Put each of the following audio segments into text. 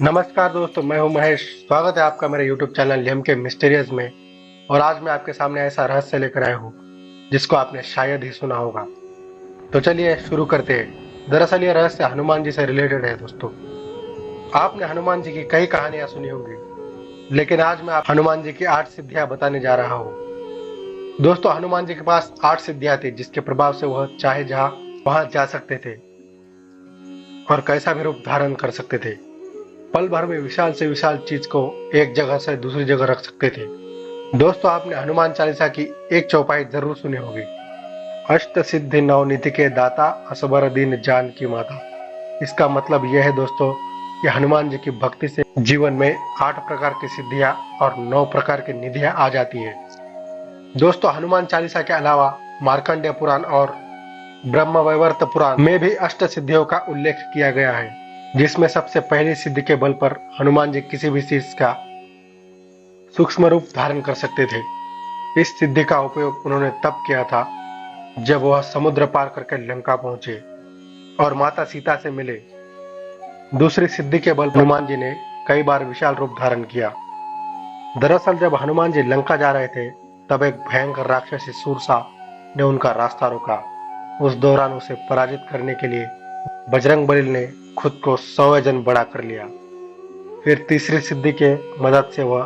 नमस्कार दोस्तों, मैं हूं महेश। स्वागत है आपका मेरे YouTube चैनल लिम के मिस्टीरियस में। और आज मैं आपके सामने ऐसा रहस्य लेकर आया हूं जिसको आपने शायद ही सुना होगा। तो चलिए शुरू करते हैं। दरअसल यह रहस्य हनुमान जी से रिलेटेड है दोस्तों। आपने हनुमान जी की कई कहानियां सुनी होंगी, लेकिन आज मैं आप हनुमान जी की 8 सिद्धियां बताने जा रहा हूँ। दोस्तों, हनुमान जी के पास 8 सिद्धियां थी जिसके प्रभाव से वह चाहे जहां वहां जा सकते थे और कैसा भी रूप धारण कर सकते थे। पल भर में विशाल से विशाल चीज को एक जगह से दूसरी जगह रख सकते थे। दोस्तों, आपने हनुमान चालीसा की एक चौपाई जरूर सुनी होगी। अष्ट सिद्धि नवनिधि के दाता, असबर दीन जान की माता। इसका मतलब यह है दोस्तों कि हनुमान जी की भक्ति से जीवन में 8 प्रकार की सिद्धियां और 9 प्रकार की निधियां आ जाती है। दोस्तों, हनुमान चालीसा के अलावा मार्कंडेय पुराण और ब्रह्म वैवर्त पुराण में भी अष्ट सिद्धियों का उल्लेख किया गया है, जिसमें सबसे पहली सिद्धि के बल पर हनुमान जी किसी भी चीज का सूक्ष्म रूप धारण कर सकते थे। इस सिद्धि का उपयोग उन्होंने तब किया था जब वह समुद्र पार करके लंका पहुंचे और माता सीता से मिले। दूसरी सिद्धि के बल पर हनुमान जी ने कई बार विशाल रूप धारण किया। दरअसल जब हनुमान जी लंका जा रहे थे, तब एक भयंकर राक्षसी सूरसा ने उनका रास्ता रोका। उस दौरान उसे पराजित करने के लिए बजरंगबली ने खुद को 100 वजन बड़ा कर लिया। फिर तीसरी सिद्धि के मदद से वह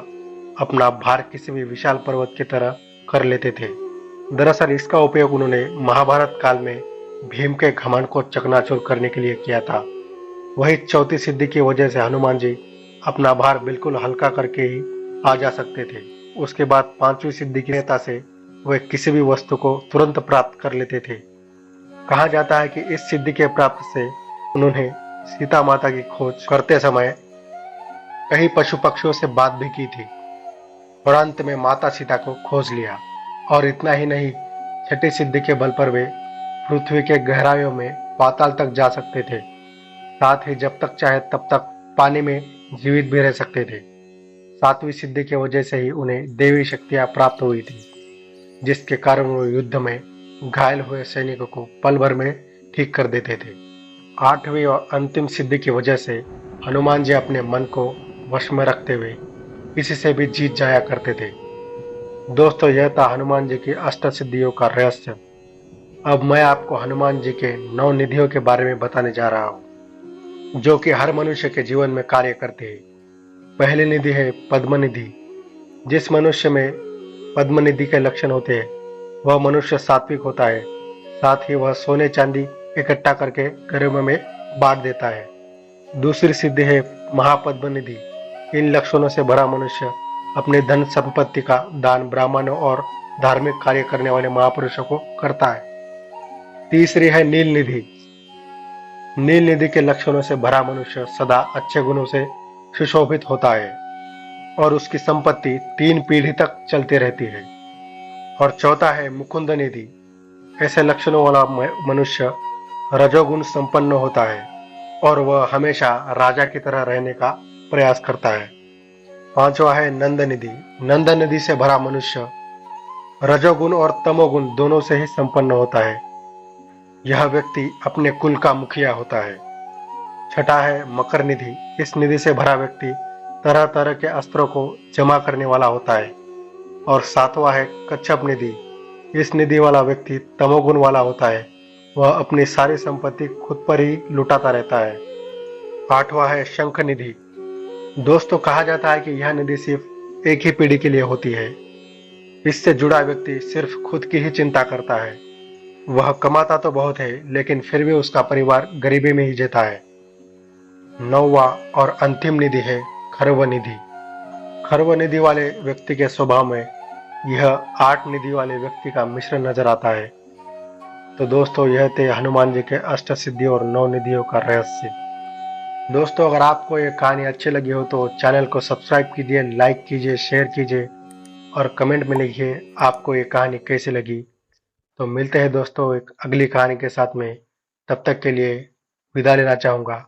अपना भार किसी भी विशाल पर्वत की तरह कर लेते थे। दरअसल इसका उपयोग उन्होंने महाभारत काल में भीम के घमंड को चकनाचूर करने के लिए किया था। वही चौथी सिद्धि की वजह से हनुमान जी अपना भार बिल्कुल हल्का करके ही आ जा सकते थे। उसके बाद पांचवी सिद्धि की सहायता से वे किसी भी वस्तु को तुरंत प्राप्त कर लेते थे। कहा जाता है कि इस सिद्धि के प्राप्त से उन्होंने सीता माता की खोज करते समय कई पशु पक्षियों से बात भी की थी और अंत में माता सीता को खोज लिया। और इतना ही नहीं, छठी सिद्धि के बल पर वे पृथ्वी के गहराइयों में पाताल तक जा सकते थे। साथ ही जब तक चाहे तब तक पानी में जीवित भी रह सकते थे। सातवीं सिद्धि की वजह से ही उन्हें देवी शक्तियां प्राप्त हुई थी, जिसके कारण वो युद्ध में घायल हुए सैनिकों को पल भर में ठीक कर देते थे। आठवीं और अंतिम सिद्धि की वजह से हनुमान जी अपने मन को वश में रखते हुए किसी से भी जीत जाया करते थे। दोस्तों, यह था हनुमान जी की अष्ट सिद्धियों का रहस्य। अब मैं आपको हनुमान जी के 9 निधियों के बारे में बताने जा रहा हूँ, जो कि हर मनुष्य के जीवन में कार्य करते हैं। पहली निधि है पद्म निधि। जिस मनुष्य में पद्म निधि के लक्षण होते हैं, वह मनुष्य सात्विक होता है। साथ ही वह सोने चांदी इकट्ठा करके गरीबों में बांट देता है। दूसरी सिद्धि है महापद्म निधि। इन लक्षणों से भरा मनुष्य अपने धन संपत्ति का दान ब्राह्मणों और धार्मिक कार्य करने वाले महापुरुषों को करता है। तीसरी है नील निधि। नील निधि के लक्षणों से भरा मनुष्य सदा अच्छे गुणों से सुशोभित होता है और उसकी संपत्ति 3 पीढ़ी तक चलती रहती है। और चौथा है मुकुंद निधि। ऐसे लक्षणों वाला मनुष्य रजोगुण संपन्न होता है और वह हमेशा राजा की तरह रहने का प्रयास करता है। पांचवा है नंद निधि। नंद निधि से भरा मनुष्य रजोगुण और तमोगुण दोनों से ही संपन्न होता है। यह व्यक्ति अपने कुल का मुखिया होता है। छठा है मकर निधि। इस निधि से भरा व्यक्ति तरह तरह के अस्त्रों को जमा करने वाला होता है। और सातवां है कच्छप निधि। इस निधि वाला व्यक्ति तमोगुण वाला होता है। वह अपनी सारी संपत्ति खुद पर ही लुटाता रहता है। आठवां है शंख निधि। दोस्तों, कहा जाता है कि यह निधि सिर्फ एक ही पीढ़ी के लिए होती है। इससे जुड़ा व्यक्ति सिर्फ खुद की ही चिंता करता है। वह कमाता तो बहुत है, लेकिन फिर भी उसका परिवार गरीबी में ही जीता है। नौवां और अंतिम निधि है खर्व निधि। खर्व निधि वाले व्यक्ति के स्वभाव में यह 8 निधि वाले व्यक्ति का मिश्रण नजर आता है। तो दोस्तों, यह थे हनुमान जी के अष्ट सिद्धि और 9 निधियों का रहस्य। दोस्तों, अगर आपको ये कहानी अच्छी लगी हो तो चैनल को सब्सक्राइब कीजिए, लाइक कीजिए, शेयर कीजिए और कमेंट में लिखिए आपको ये कहानी कैसी लगी। तो मिलते हैं दोस्तों एक अगली कहानी के साथ में। तब तक के लिए विदा लेना चाहूँगा।